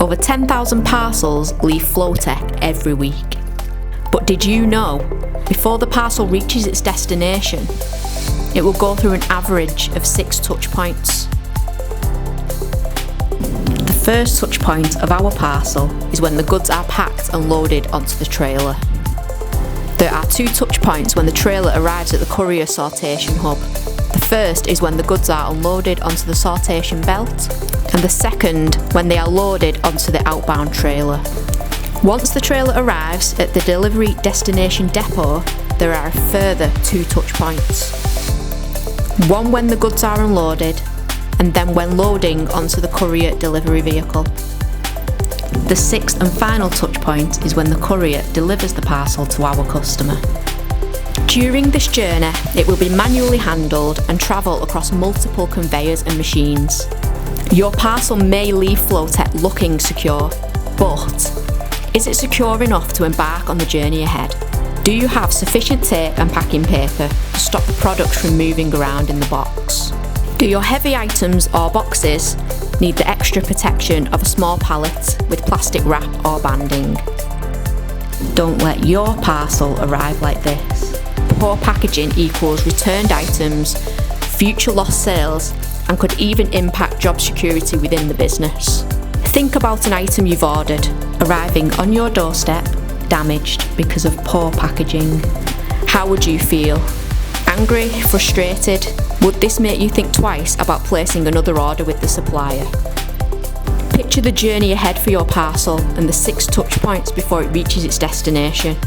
Over 10,000 parcels leave Flowtech every week. But did you know, before the parcel reaches its destination, it will go through an average of 6 touch points. The first touch point of our parcel is when the goods are packed and loaded onto the trailer. There are 2 touch points when the trailer arrives at the courier sortation hub. The first is when the goods are unloaded onto the sortation belt, and the second when they are loaded onto the outbound trailer. Once the trailer arrives at the delivery destination depot, there are a further 2 touch points. One when the goods are unloaded, and then when loading onto the courier delivery vehicle. The 6th and final touch point is when the courier delivers the parcel to our customer. During this journey, it will be manually handled and travel across multiple conveyors and machines. Your parcel may leave Flowtech looking secure, but is it secure enough to embark on the journey ahead? Do you have sufficient tape and packing paper to stop the products from moving around in the box? Do your heavy items or boxes need the extra protection of a small pallet with plastic wrap or banding? Don't let your parcel arrive like this. Poor packaging equals returned items, future lost sales, and could even impact job security within the business. Think about an item you've ordered, arriving on your doorstep, damaged because of poor packaging. How would you feel? Angry? Frustrated? Would this make you think twice about placing another order with the supplier? Picture the journey ahead for your parcel and the 6 touch points before it reaches its destination.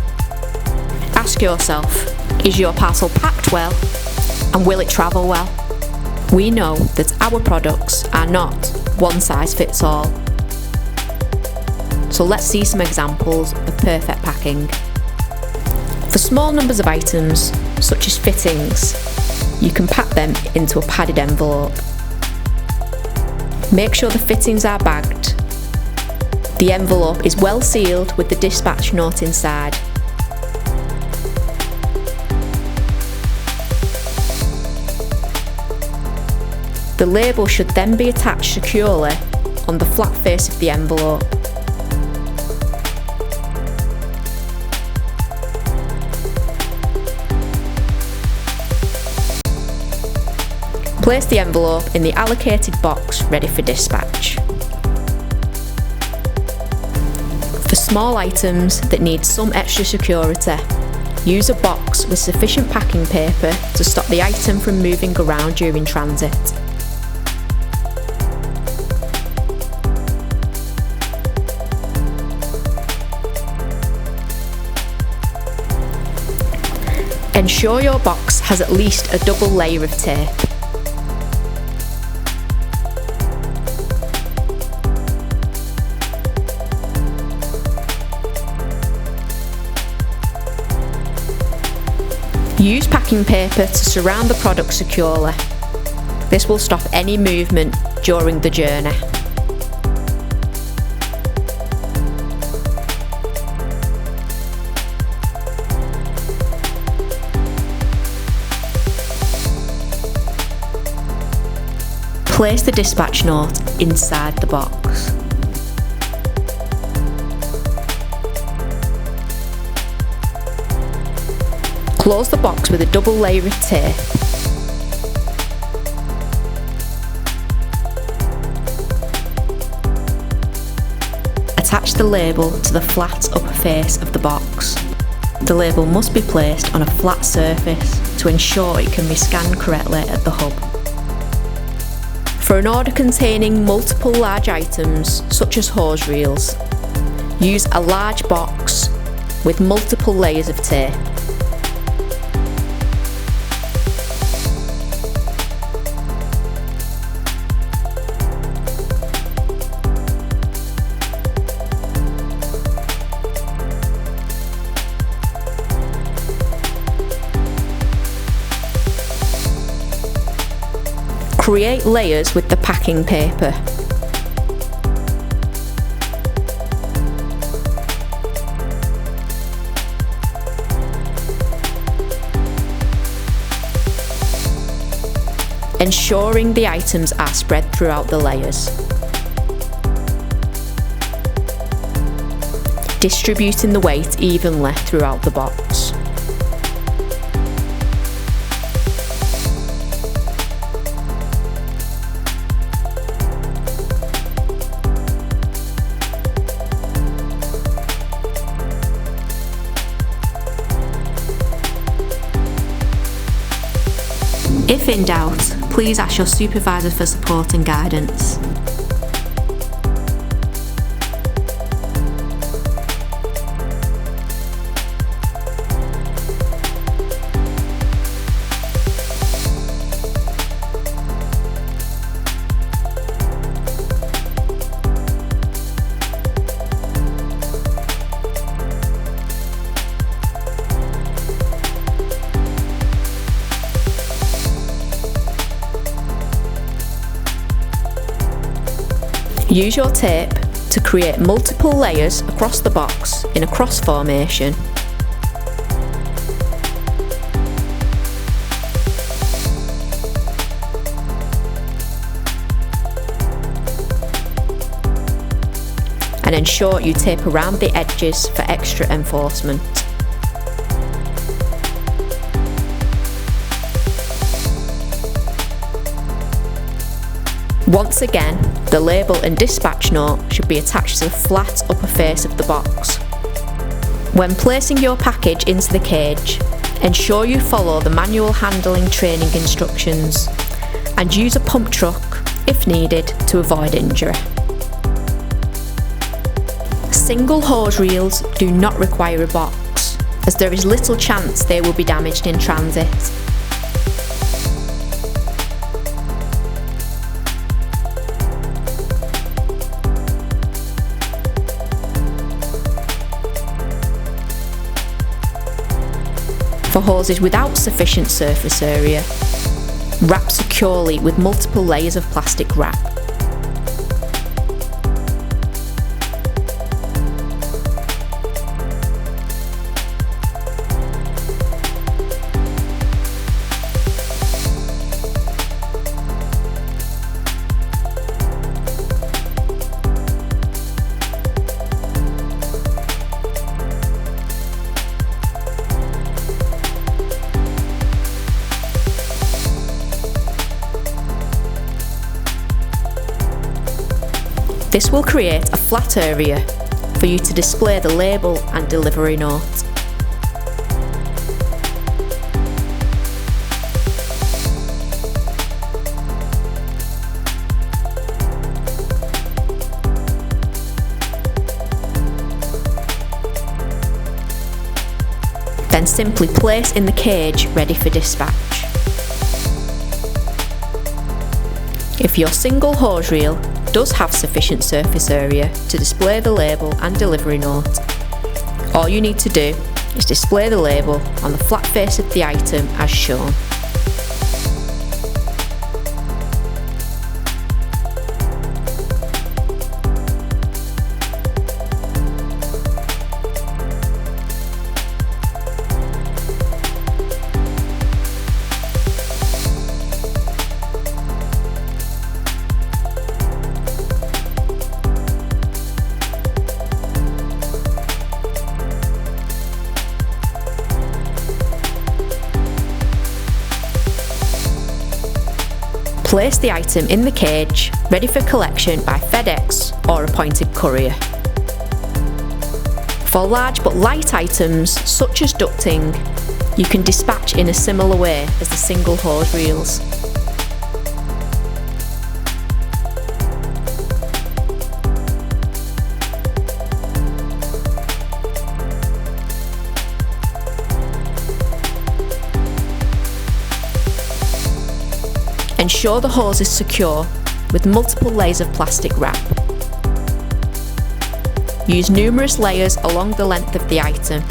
Ask yourself, is your parcel packed well, and will it travel well? We know that our products are not one size fits all. So let's see some examples of perfect packing. For small numbers of items, such as fittings, you can pack them into a padded envelope. Make sure the fittings are bagged. The envelope is well sealed with the dispatch note inside. The label should then be attached securely on the flat face of the envelope. Place the envelope in the allocated box ready for dispatch. For small items that need some extra security, use a box with sufficient packing paper to stop the item from moving around during transit. Ensure your box has at least a double layer of tape. Use packing paper to surround the product securely. This will stop any movement during the journey. Place the dispatch note inside the box. Close the box with a double layer of tape. Attach the label to the flat upper face of the box. The label must be placed on a flat surface to ensure it can be scanned correctly at the hub. For an order containing multiple large items, such as hose reels, use a large box with multiple layers of tape. Create layers with the packing paper. Ensuring the items are spread throughout the layers. distributing the weight evenly throughout the box. If in doubt, please ask your supervisor for support and guidance. Use your tape to create multiple layers across the box in a cross formation. And ensure you tape around the edges for extra enforcement. Once again, the label and dispatch note should be attached to the flat upper face of the box. When placing your package into the cage, ensure you follow the manual handling training instructions and use a pump truck, if needed, to avoid injury. Single hose reels do not require a box, as there is little chance they will be damaged in transit. For hoses without sufficient surface area, wrap securely with multiple layers of plastic wrap. This will create a flat area for you to display the label and delivery note. Then simply place in the cage ready for dispatch. If your single hose reel does have sufficient surface area to display the label and delivery note, all you need to do is display the label on the flat face of the item as shown. Place the item in the cage, ready for collection by FedEx or appointed courier. For large but light items, such as ducting, you can dispatch in a similar way as the single hose reels. Ensure the hose is secure with multiple layers of plastic wrap. Use numerous layers along the length of the item.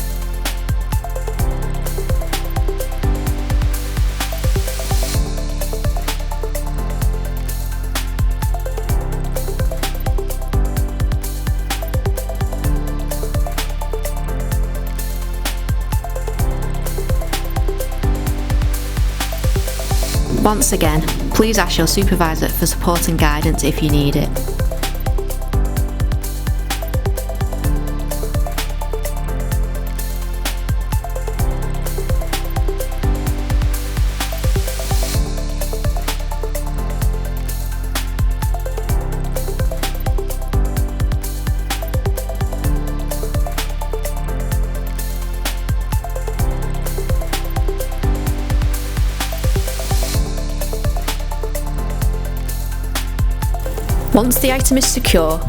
Once again, please ask your supervisor for support and guidance if you need it. Once the item is secure,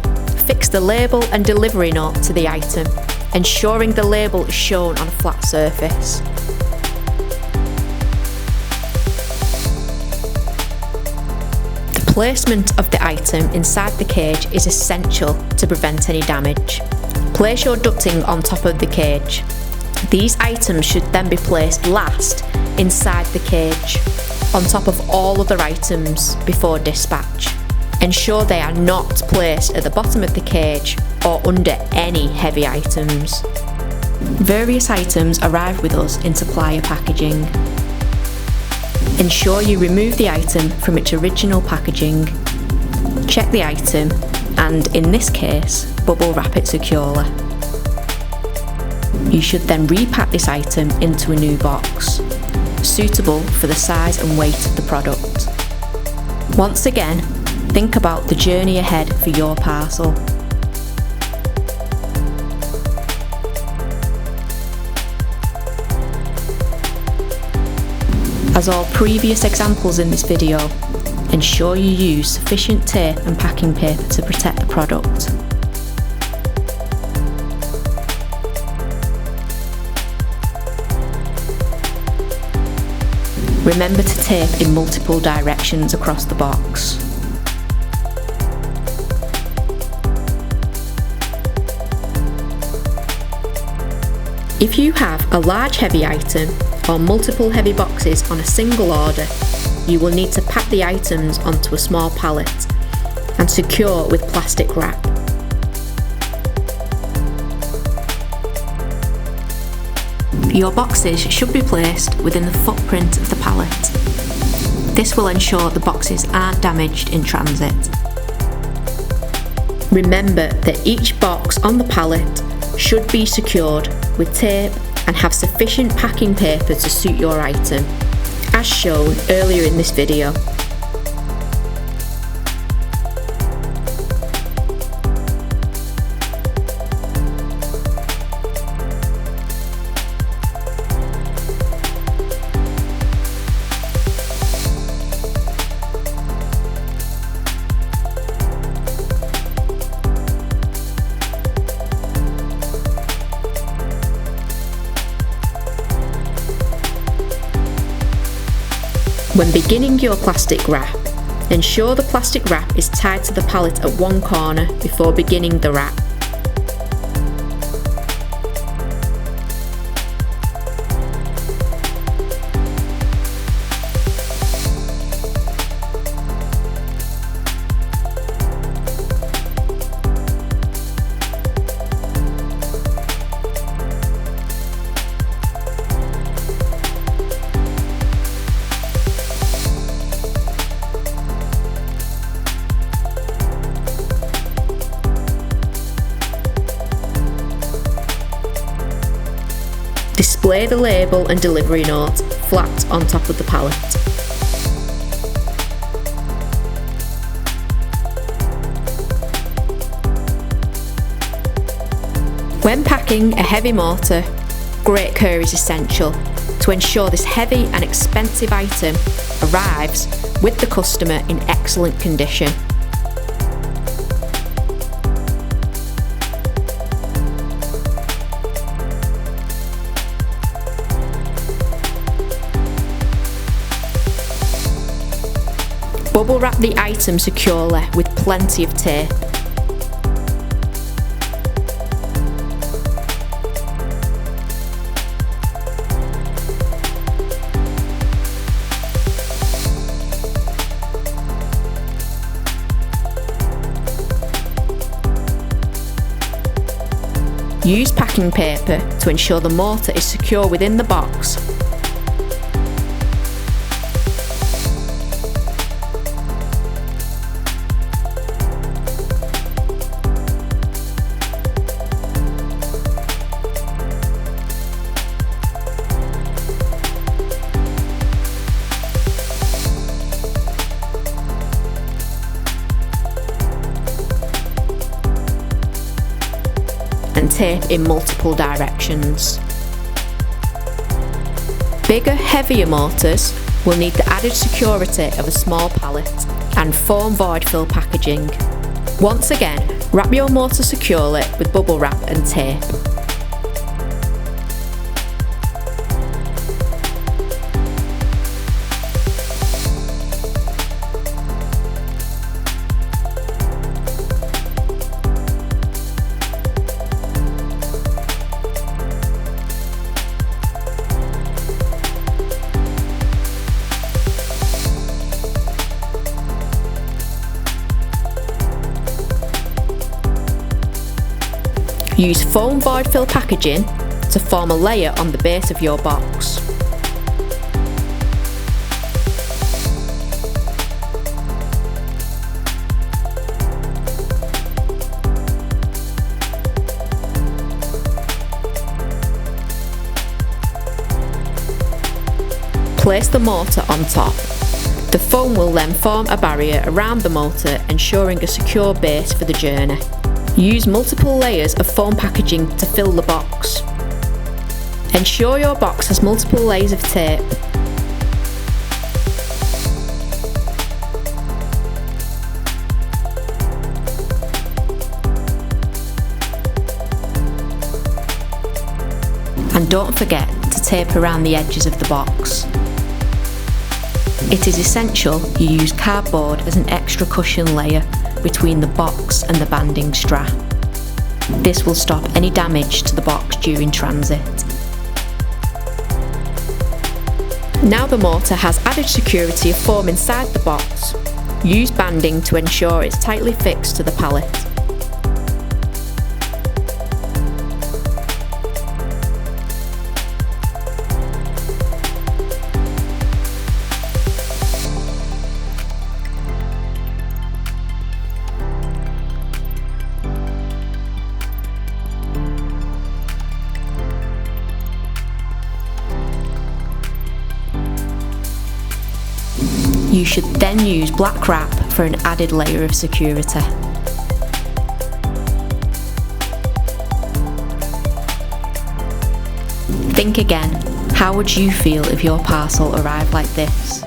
fix the label and delivery note to the item, ensuring the label is shown on a flat surface. The placement of the item inside the cage is essential to prevent any damage. Place your ducting on top of the cage. These items should then be placed last inside the cage, on top of all other items before dispatch. Ensure they are not placed at the bottom of the cage or under any heavy items. Various items arrive with us in supplier packaging. Ensure you remove the item from its original packaging. Check the item and, in this case, bubble wrap it securely. You should then repack this item into a new box, suitable for the size and weight of the product. Once again, think about the journey ahead for your parcel. As all previous examples in this video, ensure you use sufficient tape and packing paper to protect the product. Remember to tape in multiple directions across the box. If you have a large heavy item or multiple heavy boxes on a single order, you will need to pack the items onto a small pallet and secure with plastic wrap. Your boxes should be placed within the footprint of the pallet. This will ensure the boxes aren't damaged in transit. Remember that each box on the pallet should be secured with tape and have sufficient packing paper to suit your item, as shown earlier in this video. When beginning your plastic wrap, ensure the plastic wrap is tied to the pallet at one corner before beginning the wrap. Display the label and delivery note flat on top of the pallet. When packing a heavy mortar, great care is essential to ensure this heavy and expensive item arrives with the customer in excellent condition. Bubble wrap the item securely with plenty of tape. Use packing paper to ensure the mortar is secure within the box. And tape in multiple directions. Bigger, heavier mortars will need the added security of a small pallet and foam void fill packaging. Once again, wrap your motor securely with bubble wrap and tape. Use foam void fill packaging to form a layer on the base of your box. Place the motor on top. The foam will then form a barrier around the motor, ensuring a secure base for the journey. Use multiple layers of foam packaging to fill the box. Ensure your box has multiple layers of tape. And don't forget to tape around the edges of the box. It is essential you use cardboard as an extra cushion layer between the box and the banding strap. This will stop any damage to the box during transit. Now the motor has added security of foam inside the box, use banding to ensure it's tightly fixed to the pallet. You should then use black wrap for an added layer of security. Think again, how would you feel if your parcel arrived like this?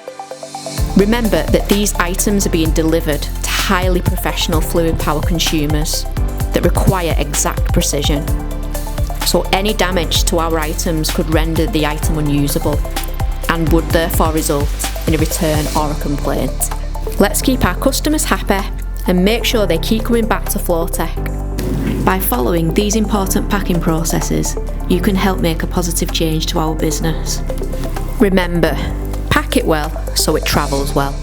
Remember that these items are being delivered to highly professional fluid power consumers that require exact precision. So any damage to our items could render the item unusable and would therefore result in a return or a complaint. Let's keep our customers happy and make sure they keep coming back to Flowtech. By following these important packing processes, you can help make a positive change to our business. Remember, pack it well so it travels well.